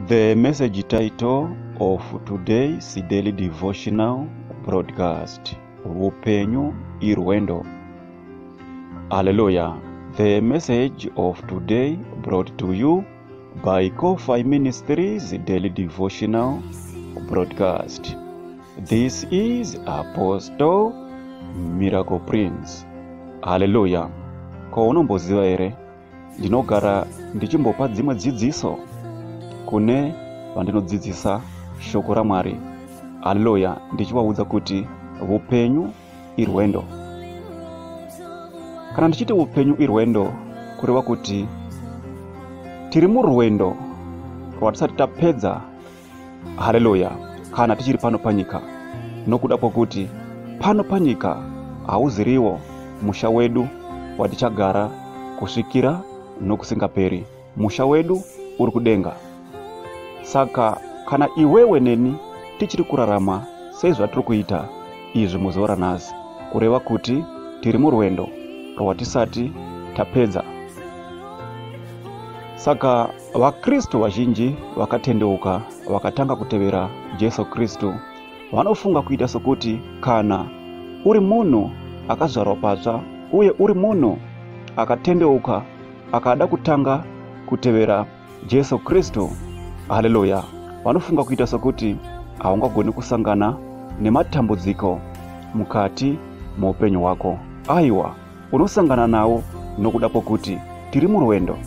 The message title of today's daily devotional broadcast, Upenyu Irwendo. Hallelujah. The message of today brought to you by Ko-Fi Ministries daily devotional broadcast. This is Apostle Miracle Prince. Hallelujah. Ko unomboziwa ere ndinogara ndichimbopa dzimwe dzidziso kune vandinodzidzisa shoko ra Mwari. Haleluya. Ndichivaudza kuti upenyu irwendo. Kana ndichiti upenyu irwendo, kureva kuti tiri murwendo rwatisati tapedza. Haleluya. Kana tichiri pano panyika, nokuda pokuti pano panyika hauziriwo musha wedu watichagara kusvikira nokusingaperi. Musha wedu uri kudenga. Saka kana iwewe neni tichiri kurarama sezvatiri kuita izvi muzuva ranhasi, kureva kuti tiri murwendo rwatisati tapedza. Saka vaKristu vazhinji vakatendeuka vakatanga kutevera Jesu Kristu vanofunga kuita sokuti kana uri munhu akazvarwa patsva uye uri munhu akatendeuka akada kutanga kutevera Jesu Kristu, haleluya, vanofunga kuita sokuti haungagoni kusangana nematambudziko mukati muupenyu hwako. Aiwa, unosangana nawo nokuda pokuti tiri murwendo.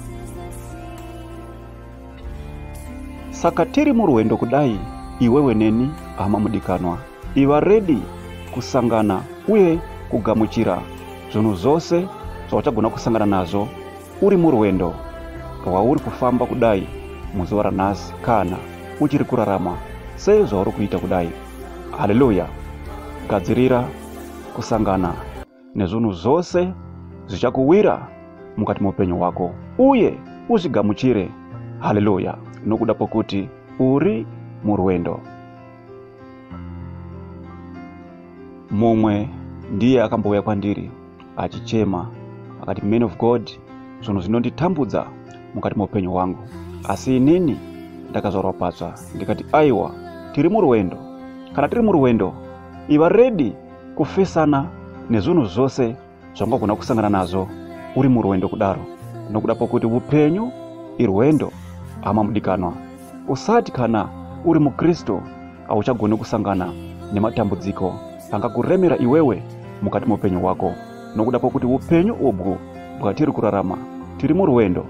Saka tiri murwendo kudai, iwewe neni hama mudikanwa, iva ready kusangana uye kugamuchira zvinhu zvose zvauchagona kusangana nazvo uri murwendo rwauri kufamba kudai muzuva ranhasi, kana uchiri kurarama sezvauri kuita kudai. Haleluya. Gadzirira kusangana nezvinhu zvose zvichakuwira mukati muupenyu hwako uye uzvigamuchire. Haleluya. Nokuda pokuti uri murwendo. Mumwe ndiye akambouya kwandiri achichema akati, "Man of God, zvinhu zvinonditambudza mukati muupenyu hwangu." Asi inini ndakazvarwa patsva ndikati, aiwa, tiri murwendo. Kana tiri murwendo, iva ready kufesana nezvinhu zvose zvangagona kusangana nazvo uri murwendo kudaro. Nokuda pokuti upenyu irwendo, hama mudikanwa. Usati kana uri muKristu hauchagoni kusangana nematambudziko angakuremera iwewe mukati muupenyu hwako. Nokuda pokuti upenyu ubwu bwatiri kurarama tiri murwendo.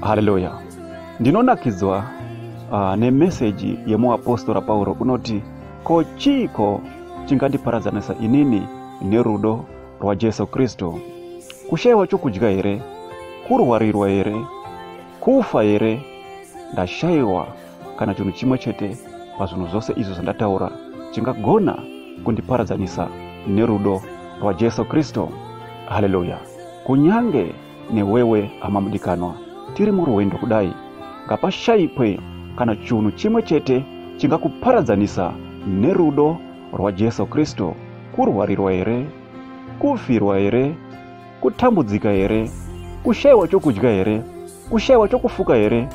Haleluya. Ndinonakidzwa nemeseji yemuapostora Pauro unoti, ko chiko chingandiparadzanisa inini nerudo rwa Jesu Kristu? Kushayiwa chokudya here? Kurwarirwa here? Kufa here? Ndashayiwa kana chinhu chimwe chete pazvinhu zvose izvo zvandataura chingagona kundiparadzanisa nerudo rwa Jesu Kristu. Haleluya. Kunyange newewe hama mudikanwa, tiri murwendo kudai, ngapashayikwe kana chinhu chimwe chete chingakuparadzanisa nerudo rwa Jesu Kristu. Kurwarirwa here? Kufirwa here? Kutambudzika here? Kushayiwa chokudya here? Kushayiwa chokufuka here?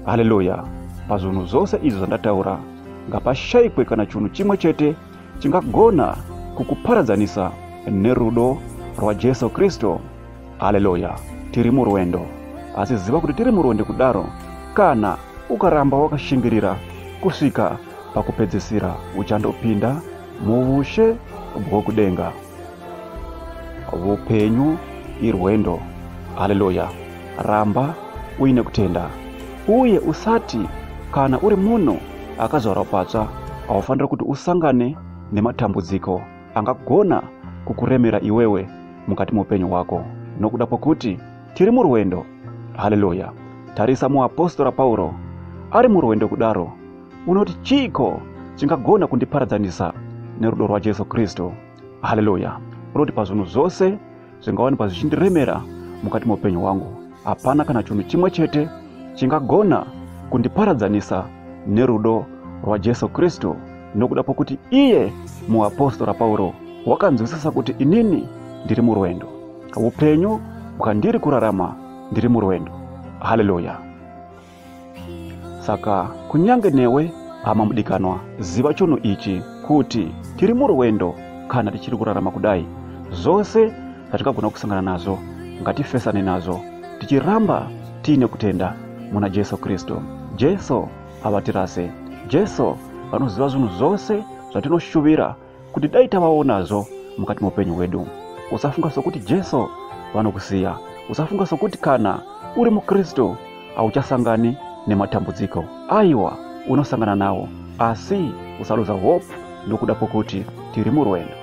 Haleluya. Pazvinhu zvose izvo zvandataura ngapashayikwe kana chinhu chimwe chete chingagona kukuparadzanisa nerudo rwa Jesu Kristu. Haleluya. Tiri murwendo. Asi ziva kuti tiri murwendo kudaro kana ukaramba wakashingirira kusvika pakupedzisira uchandopinda muushe bwokudenga. Upenyu irwendo. Haleluya. Ramba uine kutenda uye usati kana uri munhu akazvarwa patsva haufanira kuti usangane nematambudziko angagona kukuremera iwewe mukati muupenyu hwako. Nokuda pokuti tiri murwendo. Haleluya. Tarisa muapostora Pauro ari murwendo kudaro, unoti chiko chingagona kundiparadzanisa nerudo rwa Jesu Kristu. Haleluya. Unoti pazvinhu zvose zvingawanikwa zvichindiremera mukati muupenyu hwangu, hapana kana chinhu chimwe chete chingagona kundiparadzanisa nerudo rwa Jesu Kristu. Nokuda pokuti iye muapostora Pauro wakanzwisisa kuti inini ndiri murwendo. Upenyu bwandiri kurarama ndiri murwendo. Haleluya. saka kunyange newe amamudikanwa ziva chuno ichi kuti tiri murwendo kana tichiri kurarama kudai. Zose zatikagona kusangana nazo ngatifesane nazo tichiramba tiine kutenda muna Jesu Kristu. Jesu avatirase. Jesu vanoziva zvinhu zose zvatinoshuvira kuti dai tavaonazo mukati mupenyu wedu. Usafunga sokuti Jesu vanokusiya. Usafunga sokuti kana uri mukristu hauchasangani nematambudziko. Aiwa, unosangana nawo, asi usaluza hope ndokuda pokuti tiri murwendo.